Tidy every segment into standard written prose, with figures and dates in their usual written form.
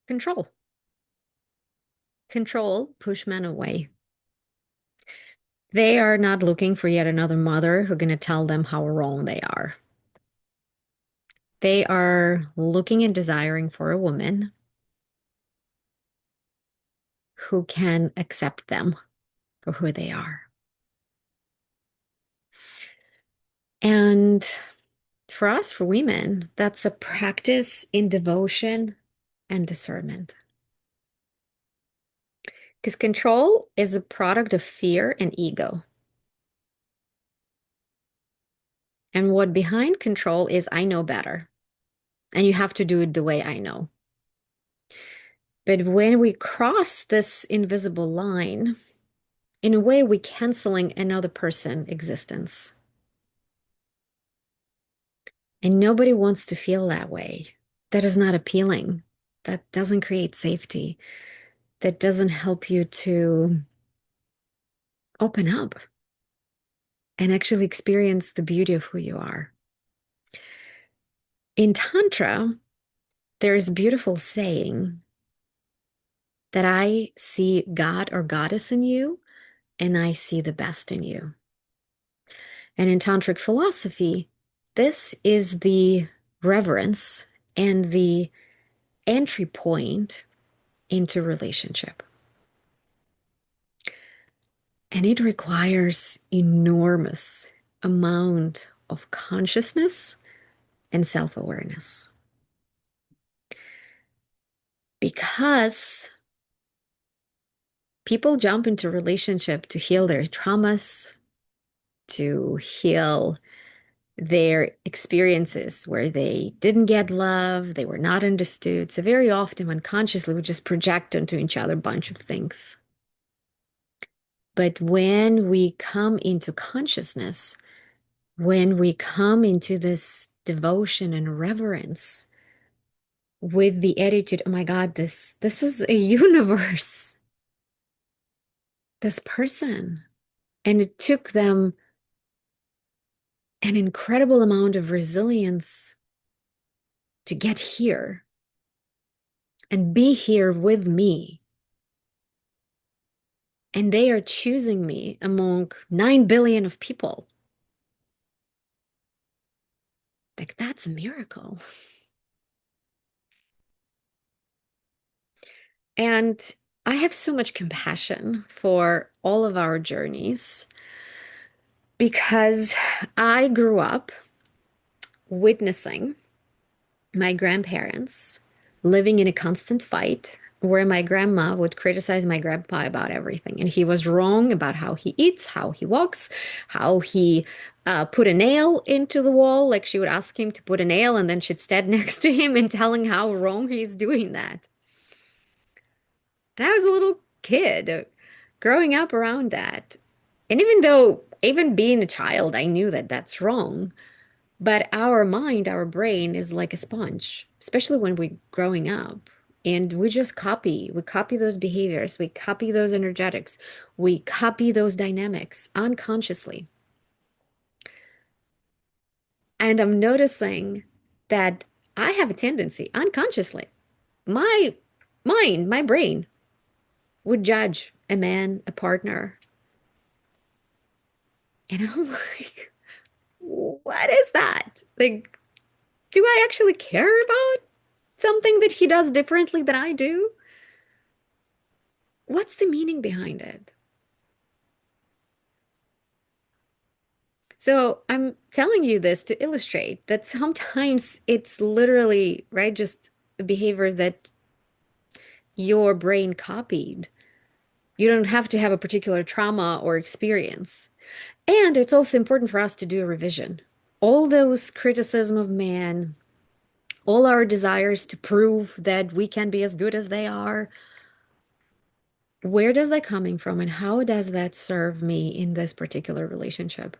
Control. Control, push men away. They are not looking for yet another mother who's going to tell them how wrong they are. They are looking and desiring for a woman who can accept them for who they are. And for us, for women, that's a practice in devotion and discernment. Because control is a product of fear and ego. And what behind control is I know better, and you have to do it the way I know. But when we cross this invisible line, in a way, we're canceling another person's existence. And nobody wants to feel that way. That is not appealing. That doesn't create safety. That doesn't help you to open up and actually experience the beauty of who you are. In Tantra, there is a beautiful saying that I see God or goddess in you, and I see the best in you. And in Tantric philosophy, this is the reverence and the entry point into relationship. And it requires enormous amount of consciousness and self-awareness. Because people jump into relationship to heal their traumas, to heal their experiences where they didn't get love, they were not understood. So very often unconsciously we just project onto each other a bunch of things. But when we come into consciousness, when we come into this devotion and reverence with the attitude, oh my God, this is a universe, this person. And it took them an incredible amount of resilience to get here and be here with me. And they are choosing me among 9 billion of people. Like, that's a miracle. And I have so much compassion for all of our journeys because I grew up witnessing my grandparents living in a constant fight where my grandma would criticize my grandpa about everything. And he was wrong about how he eats, how he walks, how he put a nail into the wall. Like she would ask him to put a nail and then she'd stand next to him and telling how wrong he's doing that. And I was a little kid growing up around that. And even though, even being a child, I knew that that's wrong. But our mind, our brain is like a sponge, especially when we're growing up. And we just copy. We copy those behaviors. We copy those energetics. We copy those dynamics unconsciously. And I'm noticing that I have a tendency unconsciously. My mind, my brain would judge a man, a partner. And I'm like, what is that? Like, do I actually care about something that he does differently than I do? What's the meaning behind it? So I'm telling you this to illustrate that sometimes it's literally, right, just behavior that your brain copied. You don't have to have a particular trauma or experience. And it's also important for us to do a revision. All those criticism of man, all our desires to prove that we can be as good as they are, where does that coming from and how does that serve me in this particular relationship?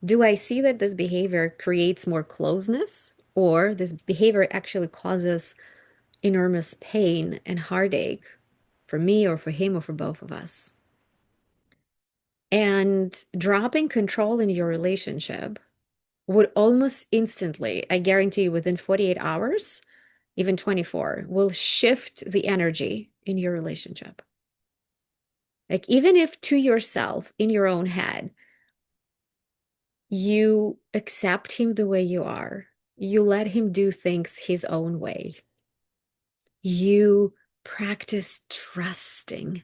Do I see that this behavior creates more closeness or this behavior actually causes enormous pain and heartache for me or for him or for both of us? And dropping control in your relationship would almost instantly, I guarantee you within 48 hours, even 24, will shift the energy in your relationship. Like, even if to yourself in your own head, you accept him the way you are, you let him do things his own way, you practice trusting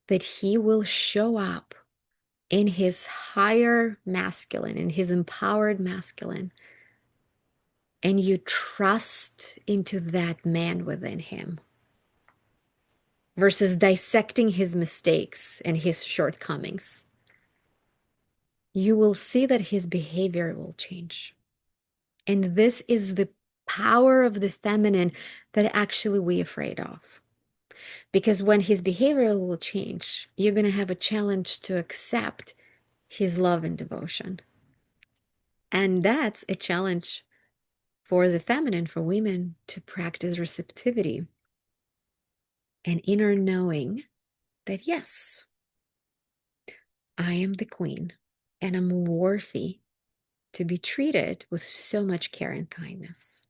that he will show up in his higher masculine, in his empowered masculine, and you trust into that man within him versus dissecting his mistakes and his shortcomings, you will see that his behavior will change. And this is the power of the feminine that actually we're afraid of. Because when his behavior will change, you're going to have a challenge to accept his love and devotion. And that's a challenge for the feminine, for women, to practice receptivity and inner knowing that, yes, I am the queen and I'm worthy to be treated with so much care and kindness.